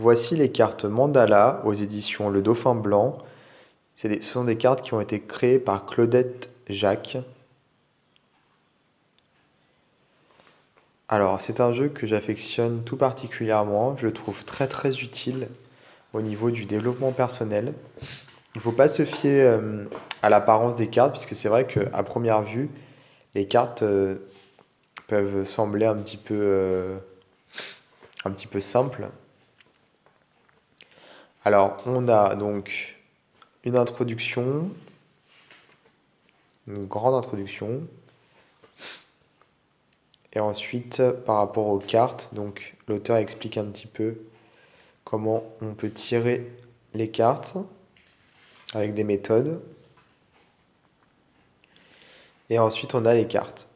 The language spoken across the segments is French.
Voici les cartes Mandala aux éditions Le Dauphin Blanc. Ce sont des cartes qui ont été créées par Claudette Jacques. Alors, c'est un jeu que j'affectionne tout particulièrement. Je le trouve très très utile au niveau du développement personnel. Il ne faut pas se fier à l'apparence des cartes, puisque c'est vrai qu'à première vue, les cartes peuvent sembler un petit peu simples. Alors, on a donc une introduction, une grande introduction. Et ensuite, par rapport aux cartes, donc l'auteur explique un petit peu comment on peut tirer les cartes avec des méthodes. Et ensuite, on a les cartes.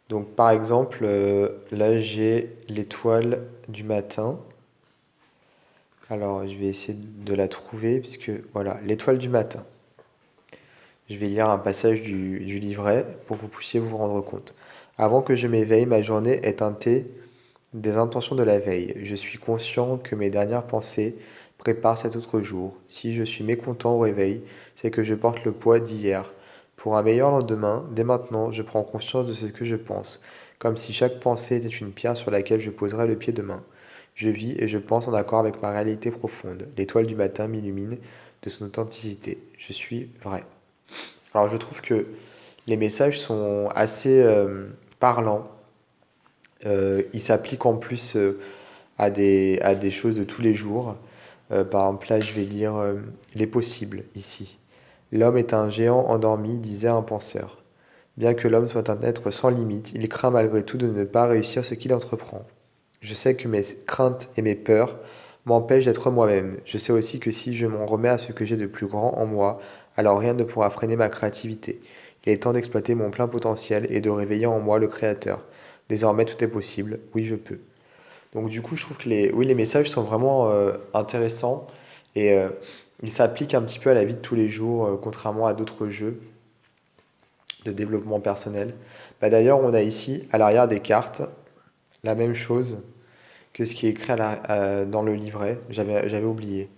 Donc par exemple, là j'ai l'étoile du matin. Alors je vais essayer de la trouver puisque voilà, l'étoile du matin. Je vais lire un passage du livret pour que vous puissiez vous rendre compte. Avant que je m'éveille, ma journée est teintée des intentions de la veille. Je suis conscient que mes dernières pensées préparent cet autre jour. Si je suis mécontent au réveil, c'est que je porte le poids d'hier. Pour un meilleur lendemain, dès maintenant, je prends conscience de ce que je pense, comme si chaque pensée était une pierre sur laquelle je poserais le pied demain. Je vis et je pense en accord avec ma réalité profonde. L'étoile du matin m'illumine de son authenticité. Je suis vrai. Alors je trouve que les messages sont assez parlants. Ils s'appliquent en plus à des choses de tous les jours. Par exemple, là, je vais lire les possibles ici. L'homme est un géant endormi, disait un penseur. Bien que l'homme soit un être sans limite, il craint malgré tout de ne pas réussir ce qu'il entreprend. Je sais que mes craintes et mes peurs m'empêchent d'être moi-même. Je sais aussi que si je m'en remets à ce que j'ai de plus grand en moi, alors rien ne pourra freiner ma créativité. Il est temps d'exploiter mon plein potentiel et de réveiller en moi le Créateur. Désormais, tout est possible. Oui, je peux. Donc du coup, je trouve que oui, les messages sont vraiment intéressants et ils s'appliquent un petit peu à la vie de tous les jours, contrairement à d'autres jeux de développement personnel. Bah, d'ailleurs, on a ici, à l'arrière des cartes, la même chose que ce qui est écrit dans le livret. J'avais oublié.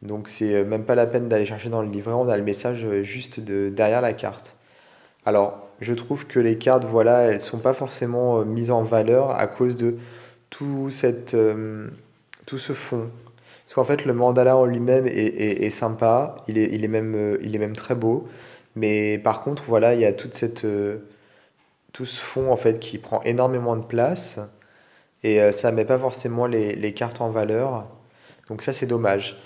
Donc c'est même pas la peine d'aller chercher dans le livret, on a le message juste derrière la carte. Alors, je trouve que les cartes, voilà, elles sont pas forcément mises en valeur à cause de tout, tout ce fond. Parce qu'en fait, le mandala en lui-même est sympa, il est même très beau. Mais par contre, voilà, il y a tout ce fond en fait qui prend énormément de place et ça met pas forcément les cartes en valeur. Donc ça, c'est dommage.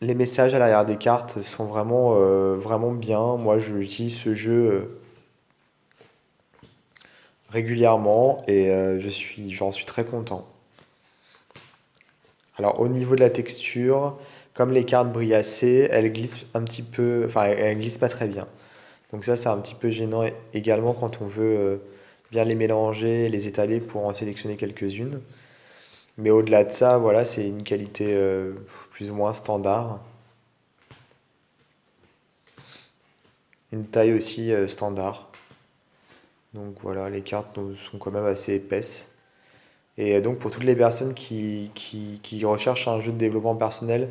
Les messages à l'arrière des cartes sont vraiment, vraiment bien. Moi, j'utilise ce jeu régulièrement et j'en suis très content. Alors, au niveau de la texture, comme les cartes brillent assez, elles glissent un petit peu, enfin, elles glissent pas très bien. Donc ça, c'est un petit peu gênant également quand on veut bien les mélanger, les étaler pour en sélectionner quelques-unes. Mais au-delà de ça, voilà, c'est une qualité plus ou moins standard. Une taille aussi standard. Donc voilà, les cartes sont quand même assez épaisses. Et donc pour toutes les personnes qui recherchent un jeu de développement personnel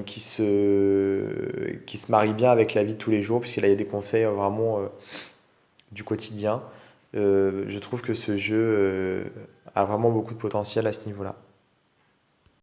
qui se marie bien avec la vie de tous les jours, puisque là il y a des conseils vraiment du quotidien, je trouve que ce jeu a vraiment beaucoup de potentiel à ce niveau-là.